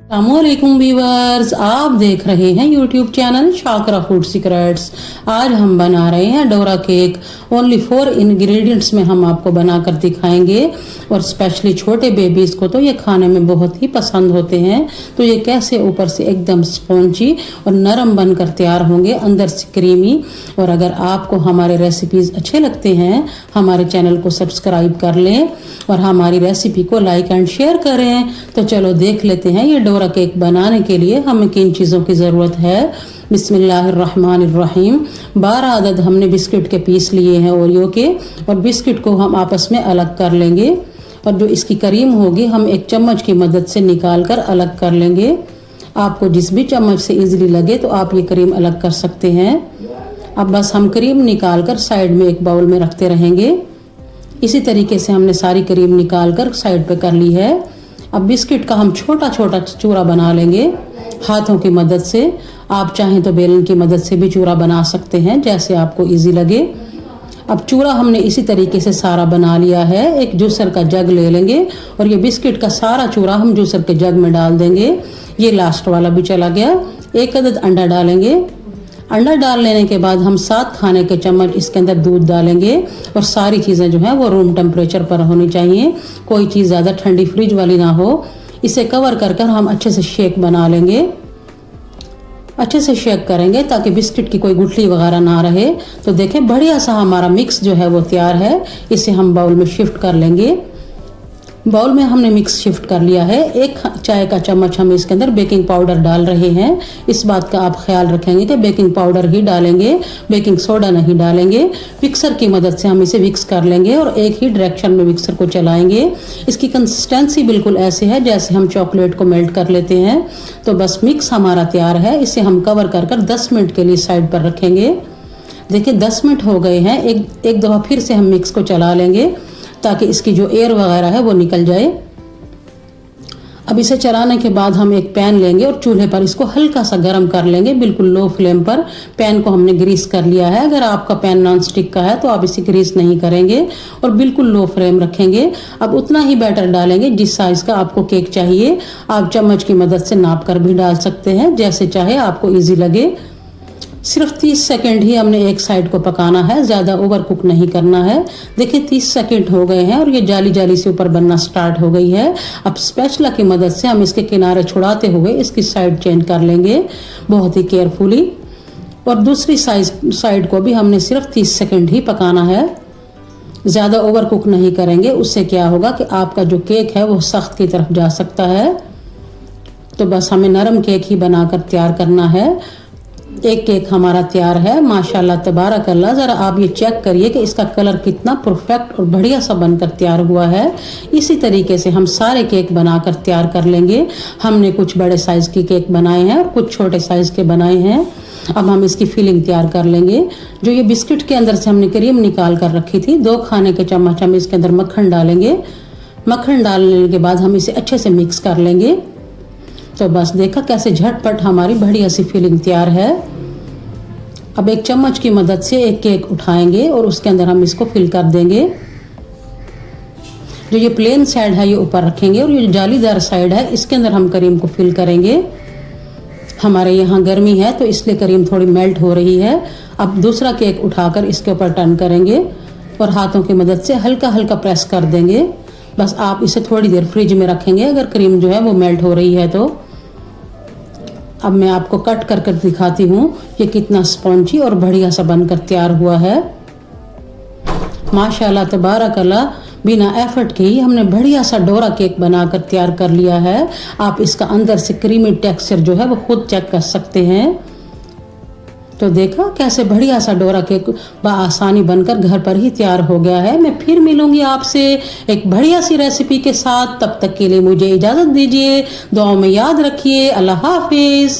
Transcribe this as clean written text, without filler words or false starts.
अस्सलामुअलैकुम व्यूअर्स, आप देख रहे हैं YouTube channel Shakra food secrets. आज हम बना रहे हैं डोरा केक। ओनली 4 इंग्रेडिएंट्स में हम आपको बनाकर दिखाएंगे और स्पेशली छोटे बेबीज को तो ये खाने में बहुत ही पसंद होते हैं। तो ये कैसे ऊपर से एकदम स्पॉन्जी और नरम बनकर तैयार होंगे, अंदर से क्रीमी। और अगर आपको हमारे रेसिपीज अच्छे लगते हैं, हमारे चैनल को सब्सक्राइब कर लें और हमारी रेसिपी को लाइक एंड शेयर करें। तो चलो देख लेते हैं ये डोरा केक बनाने के लिए हमें किन चीज़ों की ज़रूरत है। बिस्मिल्लाहिर्रहमानिर्रहीम। 12 अदद हमने बिस्किट के पीस लिए हैं ओरियो के, और बिस्किट को हम आपस में अलग कर लेंगे। और जो इसकी क्रीम होगी हम एक चम्मच की मदद से निकाल कर अलग कर लेंगे। आपको जिस भी चम्मच से इजीली लगे तो आप ये क्रीम अलग कर सकते हैं। अब बस हम क्रीम निकाल कर साइड में एक बाउल में रखते रहेंगे। इसी तरीके से हमने सारी क्रीम निकाल कर साइड पे कर ली है। अब बिस्किट का हम छोटा छोटा चूरा बना लेंगे हाथों की मदद से। आप चाहें तो बेलन की मदद से भी चूरा बना सकते हैं, जैसे आपको इजी लगे। अब चूरा हमने इसी तरीके से सारा बना लिया है। एक जूसर का जग ले लेंगे और ये बिस्किट का सारा चूरा हम जूसर के जग में डाल देंगे। ये लास्ट वाला भी चला गया। 1 अदद अंडा डालेंगे। अंडा डाल लेने के बाद हम 7 खाने के चम्मच इसके अंदर दूध डालेंगे। और सारी चीज़ें जो है वो रूम टेम्परेचर पर होनी चाहिए, कोई चीज़ ज़्यादा ठंडी फ्रिज वाली ना हो। इसे कवर कर कर हम अच्छे से शेक बना लेंगे। अच्छे से शेक करेंगे ताकि बिस्किट की कोई गुठली वगैरह ना रहे। तो देखें बढ़िया सा हमारा मिक्स जो है वो तैयार है। इसे हम बाउल में शिफ्ट कर लेंगे। बाउल में हमने मिक्स शिफ्ट कर लिया है। 1 चाय का चम्मच हम इसके अंदर बेकिंग पाउडर डाल रहे हैं। इस बात का आप ख्याल रखेंगे कि बेकिंग पाउडर ही डालेंगे, बेकिंग सोडा नहीं डालेंगे। मिक्सर की मदद से हम इसे मिक्स कर लेंगे और एक ही डायरेक्शन में मिक्सर को चलाएंगे। इसकी कंसिस्टेंसी बिल्कुल ऐसे है जैसे हम चॉकलेट को मेल्ट कर लेते हैं। तो बस मिक्स हमारा तैयार है। इसे हम कवर कर कर 10 मिनट के लिए साइड पर रखेंगे। देखिए 10 मिनट हो गए हैं। एक दफ़ा फिर से हम मिक्स को चला लेंगे ताकि इसकी जो एयर वगैरह है वो निकल जाए। अब इसे चलाने के बाद हम एक पैन लेंगे और चूल्हे पर इसको हल्का सा गर्म कर लेंगे, बिल्कुल लो फ्लेम पर। पैन को हमने ग्रीस कर लिया है। अगर आपका पैन नॉन स्टिक का है तो आप इसे ग्रीस नहीं करेंगे और बिल्कुल लो फ्लेम रखेंगे। अब उतना ही बैटर डालेंगे जिस साइज़ का आपको केक चाहिए। आप चम्मच की मदद से नाप कर भी डाल सकते हैं, जैसे चाहे आपको ईजी लगे। सिर्फ 30 सेकंड ही हमने एक साइड को पकाना है, ज़्यादा ओवर कुक नहीं करना है। देखिए 30 सेकंड हो गए हैं और ये जाली जाली से ऊपर बनना स्टार्ट हो गई है। अब स्पैचुला की मदद से हम इसके किनारे छुड़ाते हुए इसकी साइड चेंज कर लेंगे बहुत ही केयरफुली। और दूसरी साइड को भी हमने सिर्फ 30 सेकंड ही पकाना है, ज़्यादा ओवर कुक नहीं करेंगे। उससे क्या होगा कि आपका जो केक है वो सख्त की तरफ जा सकता है। तो बस हमें नरम केक ही बनाकर तैयार करना है। एक केक हमारा तैयार है माशाल्लाह तबारकल्लाह। ज़रा आप ये चेक करिए कि इसका कलर कितना परफेक्ट और बढ़िया सा बनकर तैयार हुआ है। इसी तरीके से हम सारे केक बनाकर तैयार कर लेंगे। हमने कुछ बड़े साइज़ के केक बनाए हैं और कुछ छोटे साइज़ के बनाए हैं। अब हम इसकी फिलिंग तैयार कर लेंगे। जो ये बिस्किट के अंदर से हमने क्रीम निकाल कर रखी थी, 2 खाने के चम्मच हम इसके अंदर मक्खन डालेंगे। मक्खन डालने के बाद हम इसे अच्छे से मिक्स कर लेंगे। तो बस देखा कैसे झटपट हमारी बढ़िया सी फिलिंग तैयार है। अब एक चम्मच की मदद से एक केक उठाएंगे और उसके अंदर हम इसको फिल कर देंगे। जो ये प्लेन साइड है ये ऊपर रखेंगे और ये जालीदार साइड है इसके अंदर हम क्रीम को फिल करेंगे। हमारे यहाँ गर्मी है तो इसलिए क्रीम थोड़ी मेल्ट हो रही है। अब दूसरा केक उठाकर इसके ऊपर टर्न करेंगे और हाथों की मदद से हल्का हल्का प्रेस कर देंगे। बस आप इसे थोड़ी देर फ्रिज में रखेंगे अगर क्रीम जो है वो मेल्ट हो रही है तो। अब मैं आपको कट कर कर दिखाती हूँ ये कितना स्पॉन्जी और बढ़िया सा बनकर तैयार हुआ है। माशाल्लाह तबारकल्लाह, बिना एफर्ट के ही हमने बढ़िया सा डोरा केक बनाकर तैयार कर लिया है। आप इसका अंदर से क्रीमी टेक्सचर जो है वो खुद चेक कर सकते हैं। तो देखा कैसे बढ़िया सा डोरा केक बआसानी बनकर घर पर ही तैयार हो गया है। मैं फिर मिलूंगी आपसे एक बढ़िया सी रेसिपी के साथ। तब तक के लिए मुझे इजाज़त दीजिए। दुआओं में याद रखिए। अल्लाह हाफिज़।